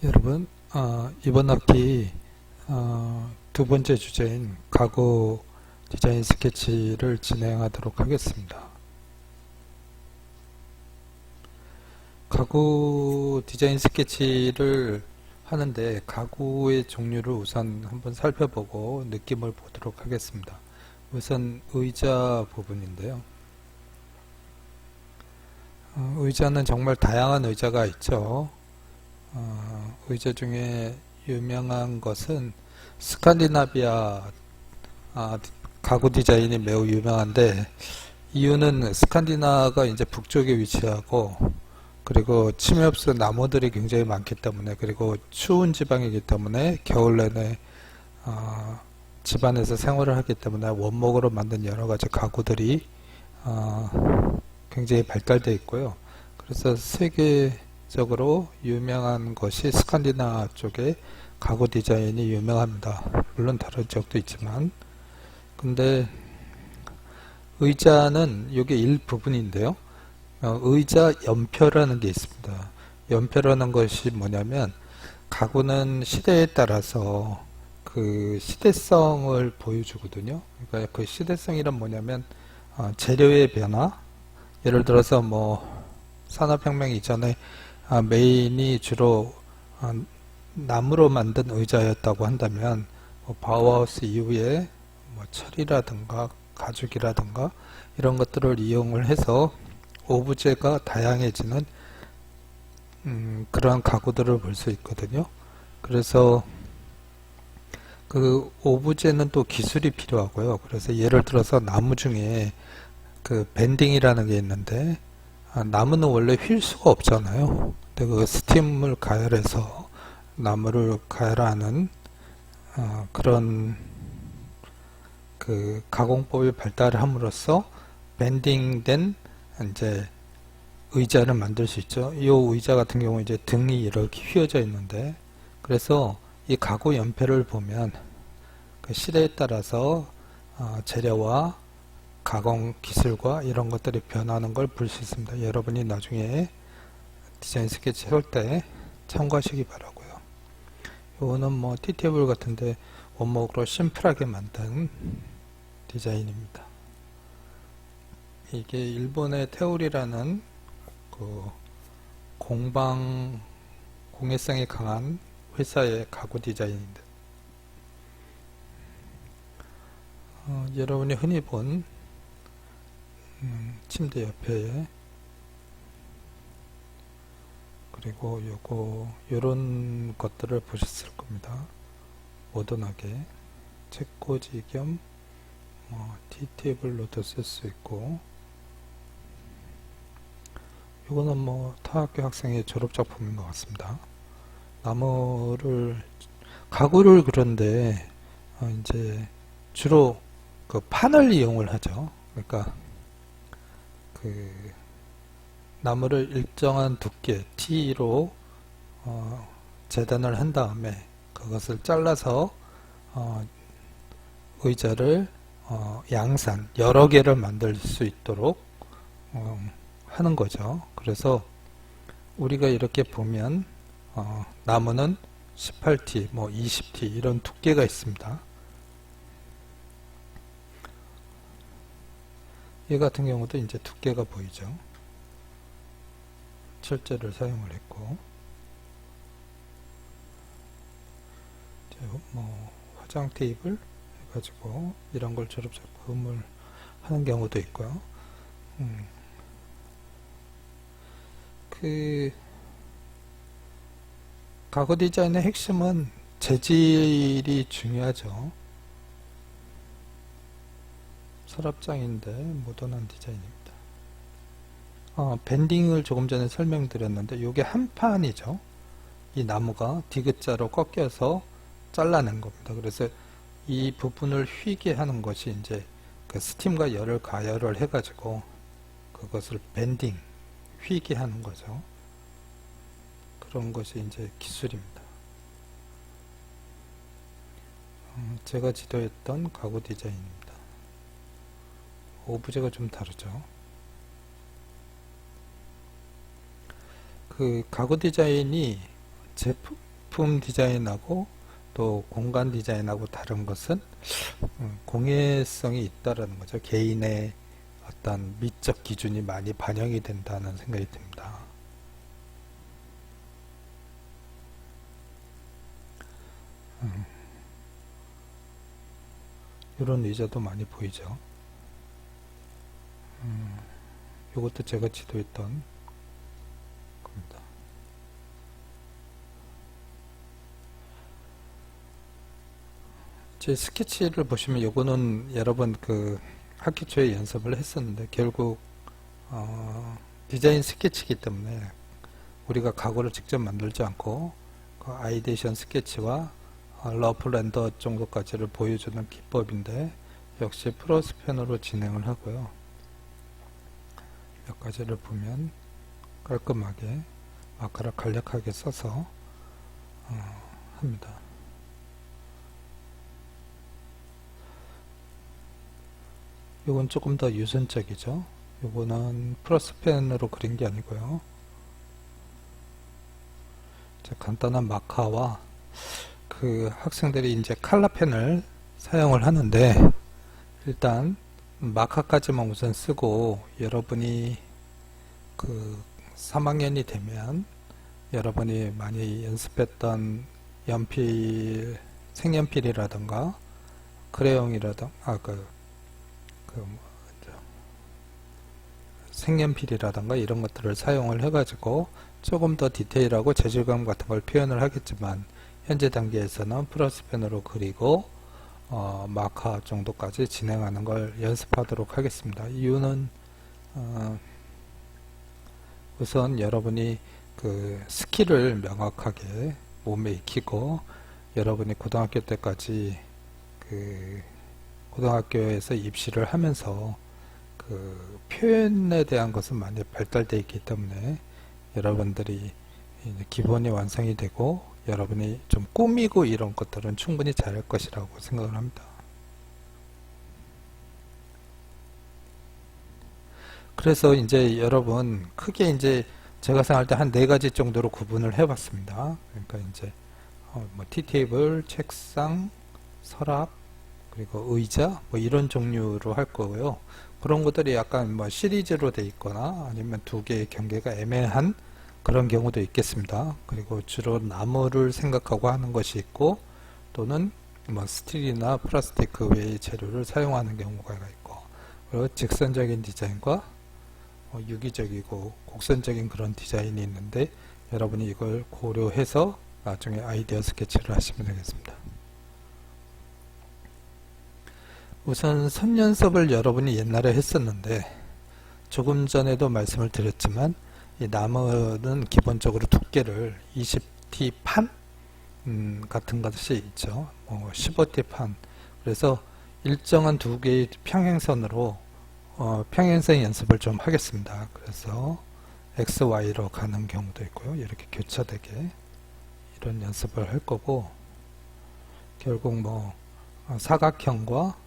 여러분, 이번 학기 두 번째 주제인 가구 디자인 스케치를 진행하도록 하겠습니다. 가구 디자인 스케치를 하는데 가구의 종류를 우선 한번 살펴보고 느낌을 보도록 하겠습니다. 우선 의자 부분인데요. 의자는 정말 다양한 의자가 있죠. 의자 중에 유명한 것은 스칸디나비아 가구 디자인이 매우 유명한데, 이유는 스칸디나가 이제 북쪽에 위치하고, 그리고 침해 없은 나무들이 굉장히 많기 때문에, 그리고 추운 지방이기 때문에 겨울 내내 집안에서 생활을 하기 때문에 원목으로 만든 여러 가지 가구들이 굉장히 발달되어 있고요. 그래서 세계적으로 유명한 것이 스칸디나 쪽의 가구 디자인이 유명합니다. 물론 다른 지역도 있지만. 근데 의자는 이게 일부분인데요. 의자 연표라는 게 있습니다. 연표라는 것이 뭐냐면, 가구는 시대에 따라서 그 시대성을 보여주거든요. 그러니까 그 시대성이란 뭐냐면, 재료의 변화, 예를 들어서 뭐 산업혁명 이전에 메인이 주로 나무로 만든 의자였다고 한다면, 뭐 바우하우스 이후에 뭐 철이라든가 가죽이라든가 이런 것들을 이용을 해서 오브제가 다양해지는 그러한 가구들을 볼 수 있거든요. 그래서 그 오브제는 또 기술이 필요하고요. 그래서 예를 들어서 나무 중에 그 밴딩이라는 게 있는데, 나무는 원래 휠 수가 없잖아요. 근데 그 스팀을 가열해서 나무를 가열하는 그런 그 가공법이 발달을 함으로써 밴딩된 이제 의자를 만들 수 있죠. 이 의자 같은 경우 이제 등이 이렇게 휘어져 있는데, 그래서 이 가구 연패를 보면 그 시대에 따라서 재료와 가공 기술과 이런 것들이 변하는 걸 볼 수 있습니다. 여러분이 나중에 디자인 스케치 할 때 참고하시기 바라고요. 이거는 뭐 티테이블 같은데 원목으로 심플하게 만든 디자인입니다. 이게 일본의 테오리라는 그 공예성이 강한 회사의 가구 디자인인데, 여러분이 흔히 본 침대 옆에, 그리고 요런 것들을 보셨을 겁니다. 모던하게 책꽂이 겸 티테이블로도 쓸 수 있고, 이거는 뭐 타학교 학생의 졸업 작품인 것 같습니다. 가구를 그런데 이제 주로 그 판을 이용을 하죠. 그러니까 그 나무를 일정한 두께 T로 재단을 한 다음에 그것을 잘라서 의자를 양산 여러 개를 만들 수 있도록 하는 거죠. 그래서 우리가 이렇게 보면 나무는 18T, 뭐 20T 이런 두께가 있습니다. 얘 같은 경우도 이제 두께가 보이죠. 철제를 사용을 했고, 뭐 화장 테이블 해가지고 이런 걸 졸업 작품을 하는 경우도 있고요. 그 가구 디자인의 핵심은 재질이 중요하죠. 서랍장인데 모던한 디자인입니다. 밴딩을 조금 전에 설명드렸는데 이게 한 판이죠. 이 나무가 디귿자로 꺾여서 잘라낸 겁니다. 그래서 이 부분을 휘게 하는 것이 이제 그 스팀과 열을 가열을 해가지고 그것을 밴딩, 휘게 하는 거죠. 그런 것이 이제 기술입니다. 제가 지도했던 가구 디자인입니다. 오브제가 좀 다르죠. 그 가구 디자인이 제품, 제품 디자인하고 또 공간 디자인하고 다른 것은 공예성이 있다라는 거죠. 개인의 어떤 미적 기준이 많이 반영이 된다는 생각이 듭니다. 이런 의자도 많이 보이죠. 이것도 제가 지도했던 겁니다. 제 스케치를 보시면 요거는 여러분 그 학기 초에 연습을 했었는데 결국 디자인 스케치이기 때문에 우리가 가구를 직접 만들지 않고 그 아이데이션 스케치와 러프 렌더 정도까지를 보여주는 기법인데 역시 프로스펜으로 진행을 하고요. 몇 가지를 보면 깔끔하게 마카를 간략하게 써서 합니다. 이건 조금 더 유선적이죠. 이거는 프로스펜으로 그린 게 아니고요. 간단한 마카와 그 학생들이 이제 칼라펜을 사용을 하는데 일단 마카까지만 우선 쓰고 여러분이 그 3학년이 되면 여러분이 많이 연습했던 연필, 색연필이라던가 크레용이라던가 색연필이라던가 이런 것들을 사용을 해가지고 조금 더 디테일하고 재질감 같은 걸 표현을 하겠지만 현재 단계에서는 프로스펜으로 그리고 마카 정도까지 진행하는 걸 연습하도록 하겠습니다. 이유는 우선 여러분이 그 스킬을 명확하게 몸에 익히고 여러분이 고등학교 때까지 그 고등학교에서 입시를 하면서 그 표현에 대한 것은 많이 발달되어 있기 때문에 여러분들이 이제 기본이 완성이 되고 여러분이 좀 꾸미고 이런 것들은 충분히 잘할 것이라고 생각을 합니다. 그래서 이제 여러분 크게 이제 제가 생각할 때 한 4가지 정도로 구분을 해 봤습니다. 그러니까 이제 뭐 티테이블, 책상, 서랍, 그리고 의자 뭐 이런 종류로 할 거고요. 그런 것들이 약간 뭐 시리즈로 돼 있거나 아니면 2개의 경계가 애매한 그런 경우도 있겠습니다. 그리고 주로 나무를 생각하고 하는 것이 있고 또는 뭐 스틸이나 플라스틱 그 외의 재료를 사용하는 경우가 있고 그리고 직선적인 디자인과 유기적이고 곡선적인 그런 디자인이 있는데 여러분이 이걸 고려해서 나중에 아이디어 스케치를 하시면 되겠습니다. 우선 선 연습을 여러분이 옛날에 했었는데 조금 전에도 말씀을 드렸지만 이 나무는 기본적으로 두께를 20T 판 같은 것이 있죠. 15T 판. 그래서 일정한 2개의 평행선으로 평행선 연습을 좀 하겠습니다. 그래서 XY로 가는 경우도 있고요. 이렇게 교차되게 이런 연습을 할 거고 결국 뭐 사각형과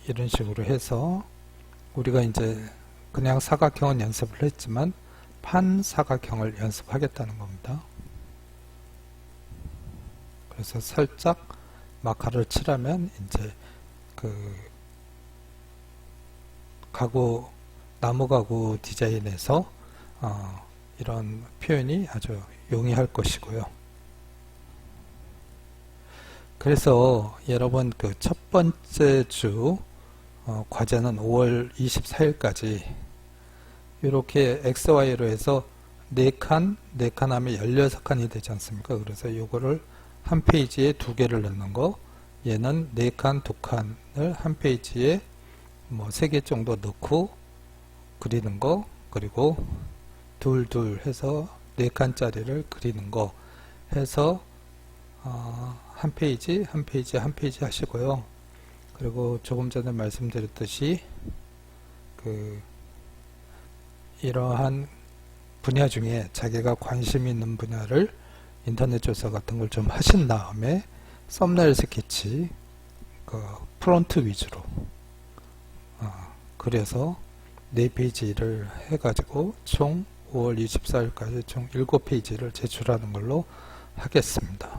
이런 식으로 해서 우리가 이제 그냥 사각형은 연습을 했지만 판사각형을 연습하겠다는 겁니다. 그래서 살짝 마카를 칠하면 이제 그 가구 나무 가구 디자인에서 이런 표현이 아주 용이할 것이고요. 그래서 여러분 그 첫 번째 주 과제는 5월 24일까지 이렇게 XY로 해서 4칸 하면 16칸이 되지 않습니까? 그래서 이거를 한 페이지에 2개를 넣는 거 얘는 4칸 2칸을 한 페이지에 뭐 3개 정도 넣고 그리는 거 그리고 둘 해서 4칸짜리를 그리는 거 해서 한 페이지 하시고요. 그리고 조금 전에 말씀드렸듯이 이러한 분야 중에 자기가 관심 있는 분야를 인터넷 조사 같은 걸 좀 하신 다음에 썸네일 스케치 프론트 위주로 그래서 4페이지를 해가지고 총 5월 24일까지 총 7페이지를 제출하는 걸로 하겠습니다.